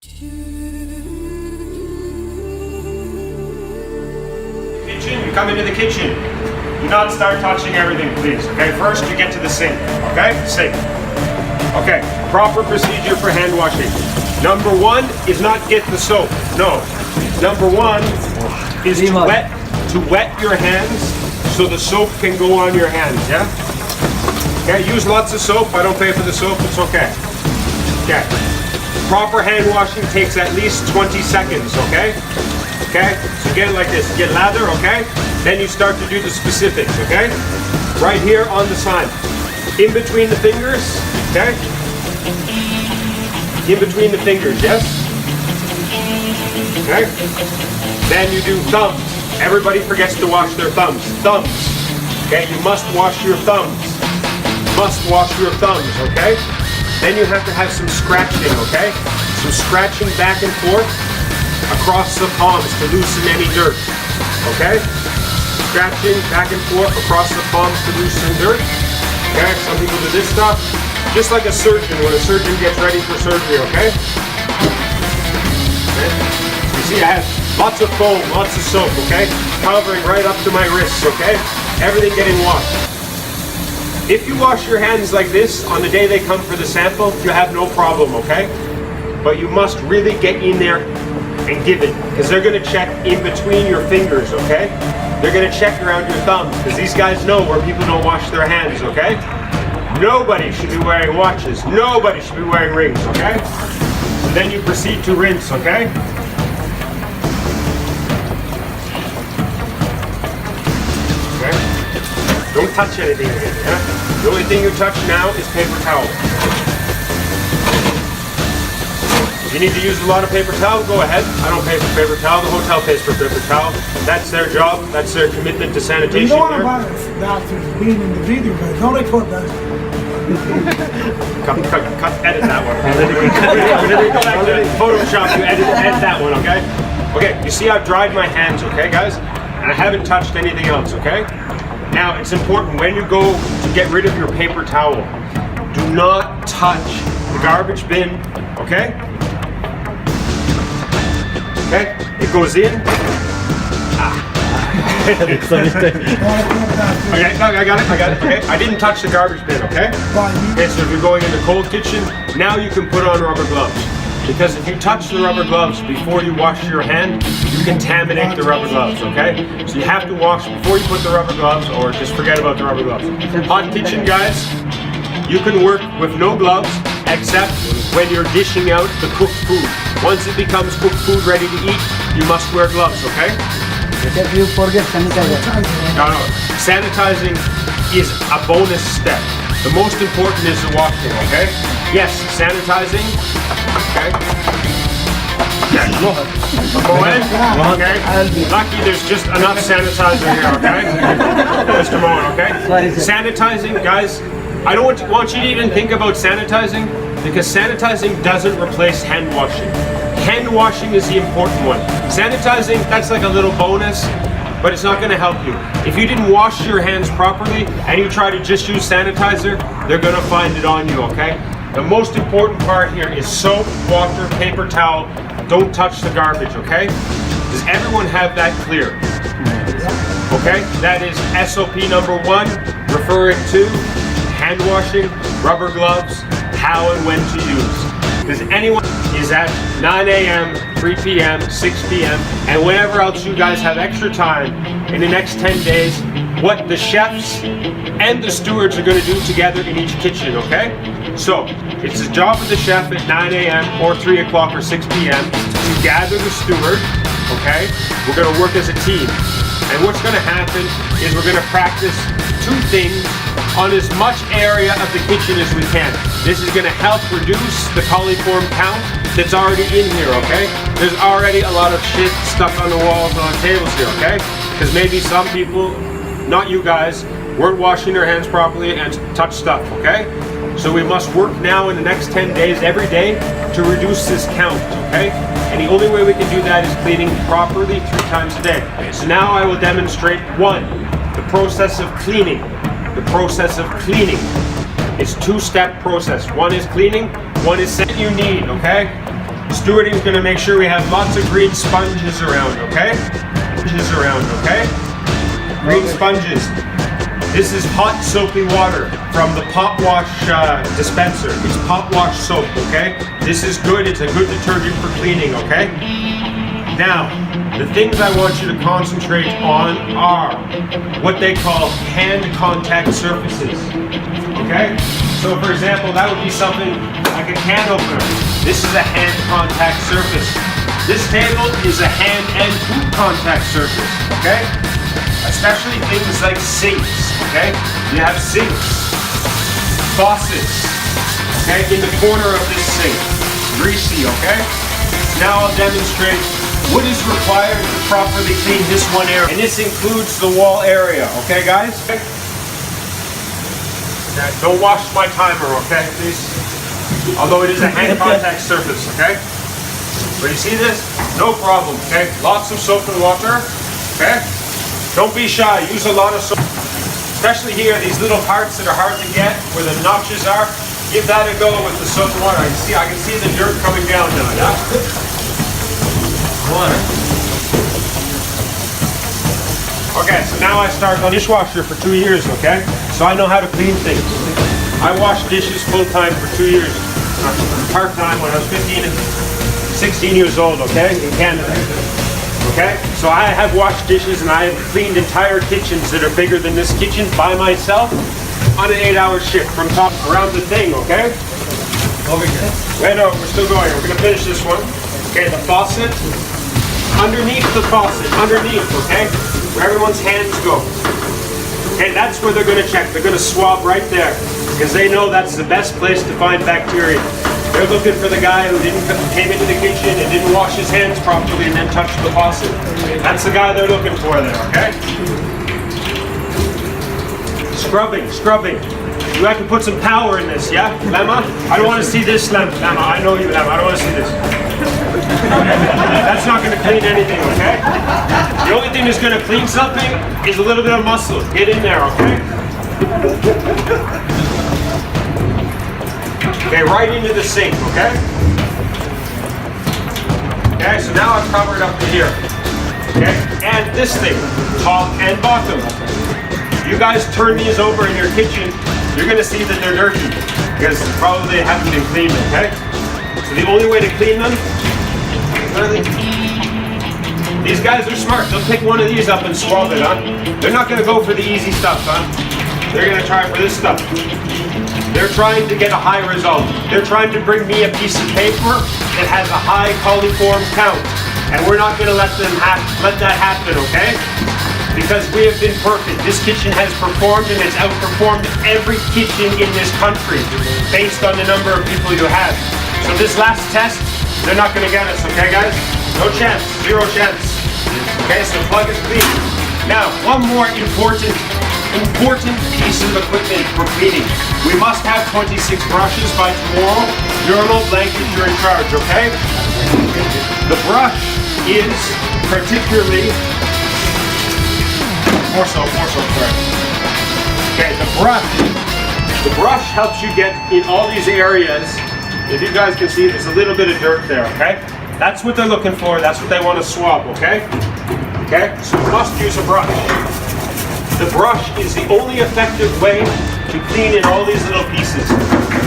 Kitchen, you come into the kitchen. Do not start touching everything, please. Okay, first you get to the sink. Okay, sink. Okay, proper procedure for hand washing. Number one is not get the soap. No. Number one is to wet your hands so the soap can go on your hands. Yeah. Okay, use lots of soap. I don't pay for the soap. It's okay. Okay. Proper hand washing takes at least 20 seconds. Okay. Okay, so get it like this, get lather, okay? Then you start to do the specifics, okay? Right here on the side. In between the fingers, okay? In between the fingers, yes? Okay? Then you do thumbs. Everybody forgets to wash their thumbs. Thumbs. Okay, you must wash your thumbs. Must wash your thumbs, okay? Then you have to have some scratching, okay? Some scratching back and forth across the palms to loosen any dirt, okay? Scratching back and forth across the palms to loosen dirt, okay? Some people do this stuff, just like a surgeon when a surgeon gets ready for surgery, okay? Okay? You see I have lots of foam, lots of soap, okay? Covering right up to my wrists, okay? Everything getting washed. If you wash your hands like this on the day they come for the sample, you have no problem, okay? But you must really get in there and give it, because they're going to check in between your fingers, okay? They're going to check around your thumbs, because these guys know where people don't wash their hands, okay? Nobody should be wearing watches. Nobody should be wearing rings, okay? And then you proceed to rinse, okay? Okay? Don't touch anything again, yeah? The only thing you touch now is paper towel. If you need to use a lot of paper towel, go ahead. I don't pay for paper towel. The hotel pays for paper towel. That's their job. That's their commitment to sanitation. You know what about doctors being in the video, but don't record that. Edit that one. Whenever you go back to Photoshop, you edit that one, okay? Okay, you see I've dried my hands, okay, guys? And I haven't touched anything else, okay? Now, it's important when you go to get rid of your paper towel, do not touch the garbage bin, okay? Okay, it goes in. Okay, no, I got it, okay? I didn't touch the garbage bin, okay? Okay, so if you're going in the cold kitchen, now you can put on rubber gloves. Because if you touch the rubber gloves before you wash your hand, you contaminate the rubber gloves, okay? So you have to wash before you put the rubber gloves, or just forget about the rubber gloves. Hot kitchen, guys, you can work with no gloves, except when you're dishing out the cooked food. Once it becomes cooked food ready to eat, you must wear gloves, okay? Except you forget sanitizer. No. Sanitizing is a bonus step. The most important is the washing, okay? Yes, sanitizing, okay? Yeah, go ahead. Okay? Lucky there's just enough sanitizer here, okay? Mr. Moen, okay? Sanitizing, guys, I don't want you to even think about sanitizing, because sanitizing doesn't replace hand washing. Hand washing is the important one. Sanitizing, that's like a little bonus, but it's not going to help you. If you didn't wash your hands properly and you try to just use sanitizer, they're going to find it on you, okay? The most important part here is soap, water, paper towel. Don't touch the garbage, okay? Does everyone have that clear? Okay, that is SOP number 1, referring to hand washing, rubber gloves, how and when to use. Because anyone is at 9 a.m., 3 p.m., 6 p.m., and whenever else you guys have extra time in the next 10 days, what the chefs and the stewards are going to do together in each kitchen, okay? So, it's the job of the chef at 9 a.m. or 3 o'clock or 6 p.m. to gather the steward, okay? We're going to work as a team. And what's going to happen is we're going to practice 2 things on as much area of the kitchen as we can. This is going to help reduce the coliform count that's already in here, okay? There's already a lot of shit stuck on the walls and on tables here, okay? Because maybe some people, not you guys, weren't washing their hands properly and touched stuff, okay? So we must work now in the next 10 days every day to reduce this count, okay? And the only way we can do that is cleaning properly 3 times a day. So now I will demonstrate 1, the process of cleaning. The process of cleaning. It's 2-step process. 1 is cleaning, 1 is setting you need, okay? Stewarding is going to make sure we have lots of green sponges around, okay? Green sponges. This is hot soapy water from the pot wash dispenser. It's pot wash soap, okay? This is good. It's a good detergent for cleaning, okay? Now, the things I want you to concentrate on are what they call hand contact surfaces, okay? So for example, that would be something like a can opener. This is a hand contact surface. This table is a hand and foot contact surface, okay? Especially things like sinks, okay? You have sinks, faucets, okay? In the corner of this sink, greasy, okay? Now I'll demonstrate what is required to properly clean this one area. And this includes the wall area, okay guys? Okay. Don't wash my timer, okay, please? Although it is a hand contact surface, okay? But you see this? No problem, okay? Lots of soap and water, okay? Don't be shy, use a lot of soap. Especially here, these little parts that are hard to get, where the notches are, give that a go with the soap and water. I can see the dirt coming down now, yeah? Water. Okay, so now I start on dishwasher for 2 years, okay? So I know how to clean things. I washed dishes full-time for 2 years. Part-time when I was 15 and 16 years old, okay? In Canada. Okay? So I have washed dishes and I have cleaned entire kitchens that are bigger than this kitchen by myself on an 8-hour shift from top around the thing, okay? Over here. Wait, no, we're still going. We're gonna finish this one. Okay, the faucet. Underneath the faucet, underneath, okay? Where everyone's hands go. Okay, that's where they're gonna check. They're gonna swab right there because they know that's the best place to find bacteria. They're looking for the guy who came into the kitchen and didn't wash his hands properly and then touched the faucet. That's the guy they're looking for there, okay? Scrubbing. You have to put some power in this, yeah? Lemma? I don't want to see this, Lemma. I know you, Lemma. I don't want to see this. That's not going to clean anything, okay? The only thing that's going to clean something is a little bit of muscle. Get in there, okay? Okay, right into the sink, okay? Okay, so now I've covered up to here. Okay, and this thing, top and bottom. You guys turn these over in your kitchen, you're gonna see that they're dirty because probably they haven't been cleaned, okay? So the only way to clean them, these guys are smart. They'll pick one of these up and swab it, huh? They're not gonna go for the easy stuff, huh? They're gonna try for this stuff. They're trying to get a high result. They're trying to bring me a piece of paper that has a high coliform count. And we're not gonna let that happen, okay? Because we have been perfect. This kitchen has performed and it's outperformed every kitchen in this country based on the number of people you have. So this last test, they're not gonna get us, okay guys? No chance, 0 chance. Okay, so plug is clean. Now, one more important piece of equipment for cleaning. We must have 26 brushes by tomorrow. Urinal blanket, you're in charge, okay? The brush is particularly more so, correct. Okay, the brush helps you get in all these areas. If you guys can see, there's a little bit of dirt there, okay? That's what they're looking for. That's what they want to swab, okay? Okay, so you must use a brush. The brush is the only effective way to clean in all these little pieces.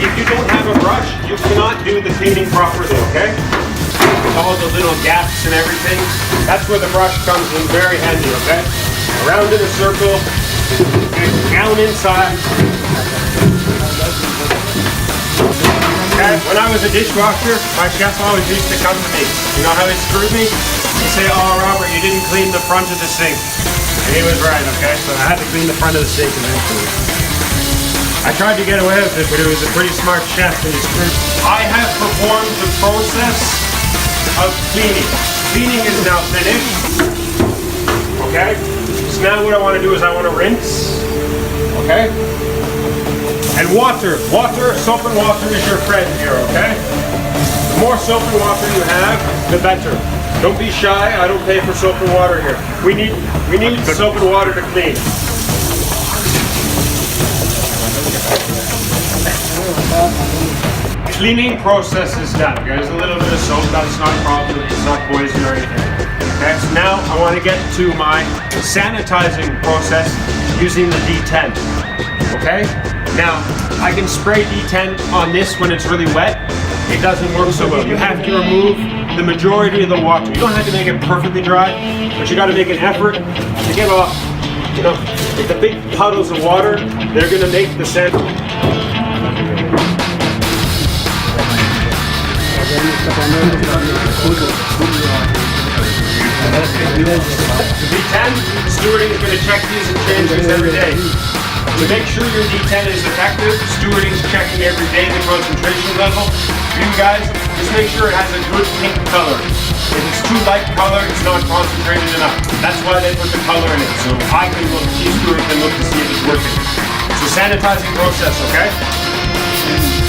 If you don't have a brush, you cannot do the cleaning properly, okay? All the little gaps and everything. That's where the brush comes in very handy, okay? Around in a circle, and down inside. Okay, when I was a dishwasher, my chef always used to come to me. You know how he screwed me? He'd say, "Oh, Robert, you didn't clean the front of the sink." And he was right, okay? So I had to clean the front of the sink eventually. I tried to get away with it, but it was a pretty smart chef and he screwed. I have performed the process of cleaning. Cleaning is now finished. Okay? So now what I want to do is I want to rinse. Okay? And water. Water, soap and water is your friend here, okay? The more soap and water you have, the better. Don't be shy. I don't pay for soap and water here. We need soap and water to clean. cleaning process is done. There's a little bit of soap, that's not a problem, it's not poison or anything. Okay, so now I want to get to my sanitizing process using the D10. Okay, now I can spray D10 on this when it's really wet. It doesn't work so well. You have to remove the majority of the water. You don't have to make it perfectly dry, but you got to make an effort to get off. You know, if the big puddles of water, they're going to make the sand. D10, stewarding is going to check these and change these every day. To make sure your D10 is effective, stewarding is checking every day the concentration level. You guys, just make sure it has a good pink color. If it's too light color, it's not concentrated enough. That's why they put the color in it. So I can look, each steward can look to see if it's working. So sanitizing process, okay?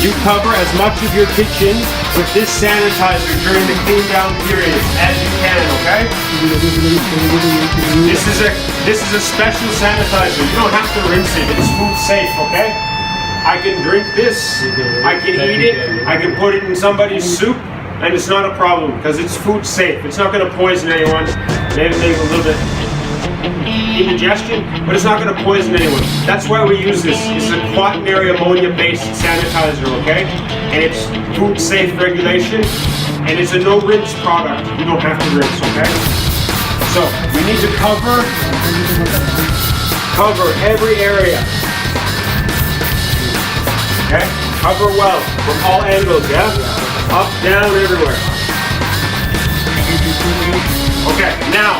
You cover as much of your kitchen with this sanitizer during the clean down period as you can, okay? This is a special sanitizer. You don't have to rinse it. It's food safe, okay? I can drink this, I can eat it, I can put it in somebody's soup, and it's not a problem because it's food safe. It's not going to poison anyone. Maybe a little bit indigestion, but it's not going to poison anyone. That's why we use this. It's a quaternary ammonia-based sanitizer, okay? And it's food safe regulation, and it's a no rinse product. You don't have to rinse, okay? So we need to cover every area. Okay? Cover well from all angles, yeah? Up, down, everywhere. Okay, now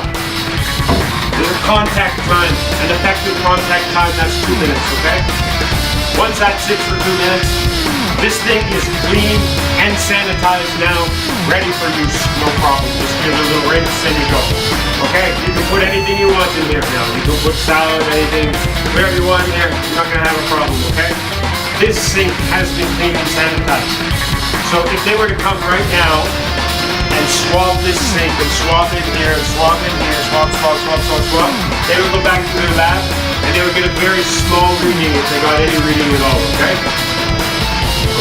there's a contact time, an effective contact time, that's 2 minutes, okay? Once that sits for 2 minutes, this thing is clean and sanitized now, ready for use, no problem. Just give it a little rinse and you go. Okay, you can put anything you want in there now. You can put salad, anything, whatever you want in there, you're not gonna have a problem, okay? This sink has been cleaned and sanitized. So if they were to come right now and swab this sink and swab in here, swab in here, swab, they would go back to their lab and they would get a very small reading if they got any reading at all, okay?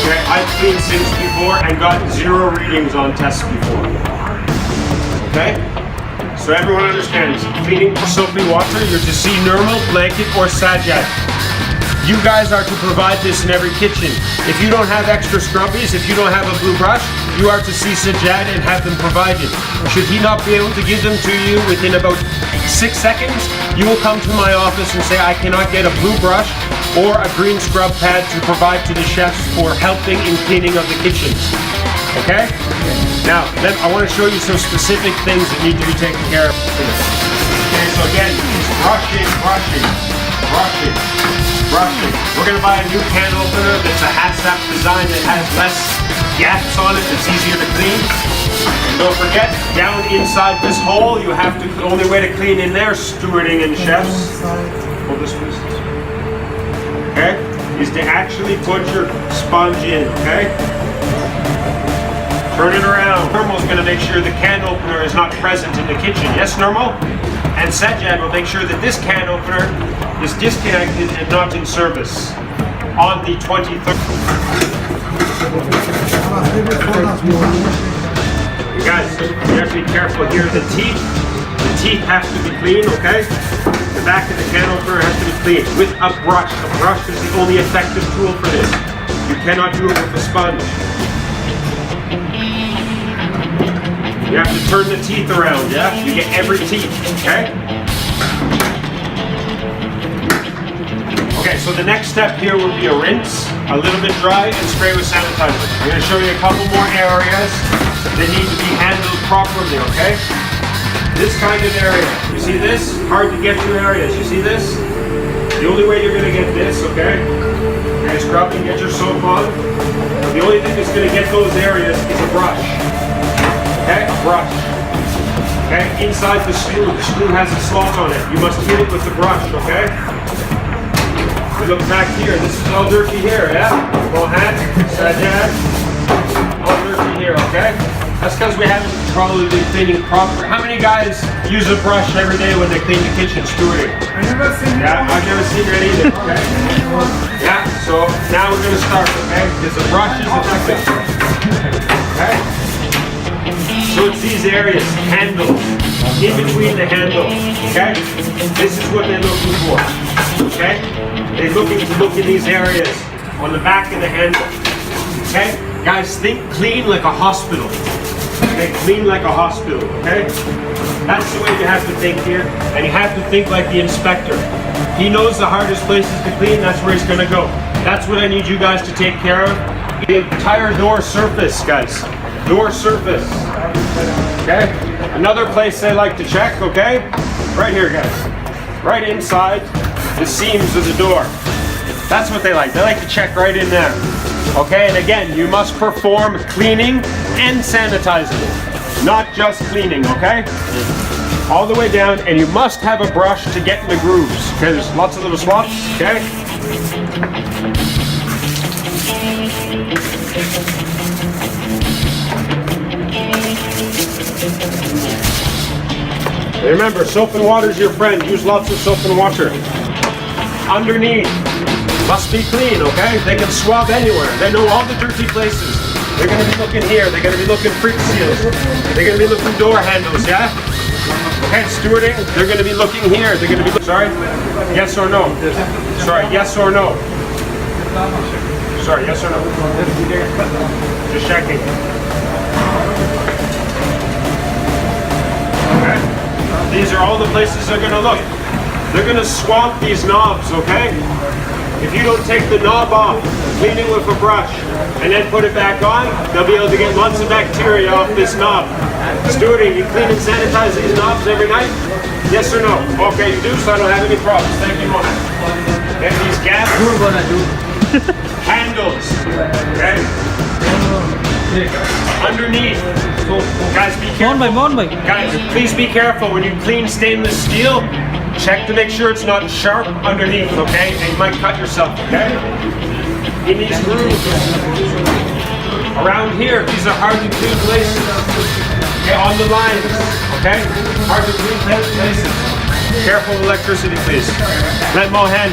Okay, I've cleaned sinks before and got 0 readings on tests before. Okay? So everyone understands, cleaning for soapy water, you're to see normal, blanket, or sajad. You guys are to provide this in every kitchen. If you don't have extra scrubbies, if you don't have a blue brush, you are to see Sajjad and have them provided. Should he not be able to give them to you within about 6 seconds, you will come to my office and say, I cannot get a blue brush or a green scrub pad to provide to the chefs for helping in cleaning of the kitchens. Okay? Now, then I want to show you some specific things that need to be taken care of. Okay, so again, it's brushing. We're going to buy a new can opener that's a HACCP design that has less gaps on it, that's easier to clean. And don't forget, down inside this hole, you have to, the only way to clean in there, stewarding and chefs, hold this please, okay, is to actually put your sponge in, okay? Turn it around. Normal's going to make sure the can opener is not present in the kitchen. Yes, Normal? And Sajjad will make sure that this can opener is disconnected and not in service on the 23rd. You guys, you have to be careful here. The teeth have to be clean, okay? The back of the can opener has to be clean with a brush. A brush is the only effective tool for this. You cannot do it with a sponge. You have to turn the teeth around, yeah? You get every teeth, okay? Okay, so the next step here will be a rinse, a little bit dry, and spray with sanitizer. I'm going to show you a couple more areas that need to be handled properly, okay? This kind of area, you see this? Hard to get to areas, you see this? The only way you're going to get this, okay? You're going to scrub and get your soap on. The only thing that's going to get those areas is a brush. Okay, a brush. Okay, inside the screw has a slot on it. You must hit it with the brush, okay? Look back here, this is all dirty here, yeah? Mohan, Sajjad, all dirty here, okay? That's because we haven't probably been cleaning proper. How many guys use a brush every day when they clean the kitchen, stewarding? I never seen Yeah, I've never seen that either, okay? Yeah, so now we're gonna start, okay? Because the brush is effective. Okay? So it's these areas, handles, in between the handles, okay? This is what they're looking for, okay? They're looking to look in these areas on the back of the handle, okay? Guys, think clean like a hospital, okay? Clean like a hospital, okay? That's the way you have to think here, and you have to think like the inspector. He knows the hardest places to clean, that's where he's gonna go. That's what I need you guys to take care of. The entire door surface, guys. Door surface. Okay? Another place they like to check, okay? Right here, guys. Right inside the seams of the door. That's what they like. They like to check right in there. Okay? And again, you must perform cleaning and sanitizing. Not just cleaning, okay? All the way down, and you must have a brush to get in the grooves. Okay, there's lots of little spots, okay? Remember, soap and water is your friend. Use lots of soap and water. Underneath, must be clean, okay? They can swab anywhere. They know all the dirty places. They're gonna be looking here. They're gonna be looking freak seals. They're gonna be looking door handles, yeah? Okay, stewarding, they're gonna be looking here. They're gonna be, sorry? Yes or no? Sorry, yes or no? Sorry, yes or no? Just checking. Okay? These are all the places they're gonna look. They're gonna swamp these knobs, okay? If you don't take the knob off, clean it with a brush, and then put it back on, they'll be able to get lots of bacteria off this knob. Stewarding, you clean and sanitize these knobs every night? Yes or no? Okay, you do, so I don't have any problems. Thank you, Mohan. And these gaps, handles, okay? Underneath. Guys, be careful. Guys, please be careful when you clean stainless steel. Check to make sure it's not sharp underneath, okay? And you might cut yourself, okay? In these grooves. Around here, these are hard to clean places. Okay, on the lines, okay? Hard to clean places. Careful with electricity, please. Let Mohan.